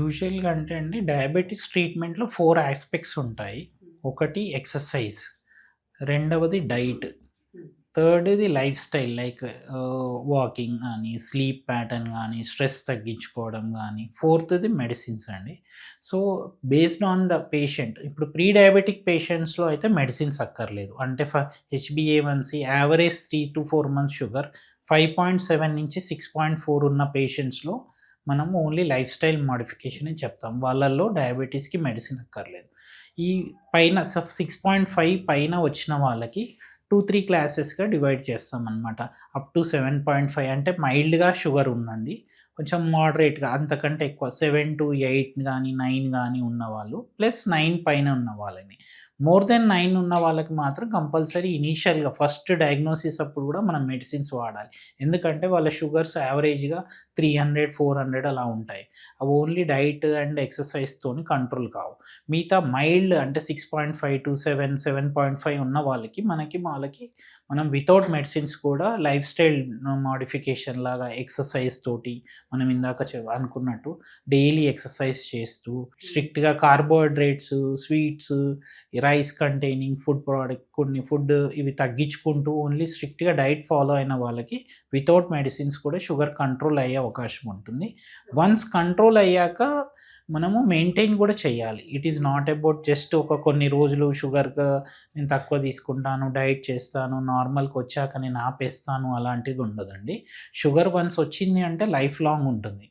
యూజువల్‌గా అంటే అండి డయాబెటిస్ ట్రీట్మెంట్‌లో 4 యాస్పెక్ట్స్ ఉంటాయి. హ్మ్. ఒకటి ఎక్సర్సైజ్, రెండవది డైట్, హ్మ్. థర్డ్‌ది లైఫ్ స్టైల్ లైక్ వాకింగ్ గానీ, స్లీప్ ప్యాటర్న్ గానీ, స్ట్రెస్ తగ్గించుకోవడం గానీ, ఫోర్త్‌ది మెడిసిన్స్ అండి. So, based on the patient ఇప్పుడు ప్రీ డయాబెటిక్ పేషెంట్స్‌లో అయితే మెడిసిన్స్ అక్కర్లేదు. అంటే హెచ్‌బీఏవన్సీ యావరేజ్ 3-4 మంత్స్ షుగర్ 5.7 నుంచి 6.4 ఉన్న పేషెంట్స్‌లో మనము ఓన్లీ లైఫ్ స్టైల్ మోడిఫికేషనే చెప్తాం. వాళ్ళల్లో డయాబెటిస్‌కి మెడిసిన్ అక్కర్లేదు. ఈ పైన 6.5 పైన వచ్చిన వాళ్ళకి 2, 3 క్లాసెస్‌గా డివైడ్ చేస్తామనమాట. అప్ టు 7.5 అంటే మైల్డ్‌గా షుగర్ ఉందండి. కొంచెం మోడరేట్‌గా అంతకంటే ఎక్కువ 7-8 గానీ, 9 గానీ ఉన్నవాళ్ళు ప్లస్ 9 పైన ఉన్న వాళ్ళని. మోర్ దెన్ 9 ఉన్న వాళ్ళకి మాత్రం కంపల్సరీ ఇనీషియల్‌గా ఫస్ట్ డయాగ్నోసిస్ అప్పుడు గూడా మనం మెడిసిన్స్ వాడాలి. ఎందుకంటే వాళ్ళ షుగర్స్ యావరేజ్‌గా 300, 400 అలా ఉంటాయి. అవి ఓన్లీ డైట్ అండ్ ఎక్సర్‌సైజ్‌తోని కంట్రోల్ కావు. మిగతా మైల్డ్ అంటే 6.5-7, 7.5 ఉన్న వాళ్ళకి మనం వితౌట్ మెడిసిన్స్ కూడా లైఫ్ స్టైల్ మోడిఫికేషన్ లాగా ఎక్సర్‌సైజ్ తోటి మనం ఇందాక అనుకున్నట్టు డైలీ ఎక్సర్‌సైజ్ చేస్తూ హ్మ్. స్ట్రిక్ట్‌గా carbohydrates, sweets, rice containing food product కొన్ని ఫుడ్ ఇవి తగ్గించుకుంటూ ఓన్లీ స్ట్రిక్ట్‌గా డైట్ ఫాలో అయిన వాళ్ళకి వితౌట్ మెడిసిన్స్ కూడా షుగర్ కంట్రోల్ అయ్యే అవకాశం ఉంటుంది. ఓకే. వన్స్ కంట్రోల్ అయ్యాక మనము మెయింటైన్ గూడా చేయాలి. ఇట్ ఈస్ హ్మ్. నాట్ అబౌట్ జస్ట్ కొన్ని రోజులు నేను తక్కువ తీసుకుంటాను, డైట్ చేస్తాను, నార్మల్‌కొచ్చాక నేను ఆపేస్తాను అలాంటిది ఉండదండి. షుగర్ వన్స్ వచ్చింది అంటే లైఫ్ లాంగ్ ఉంటుంది.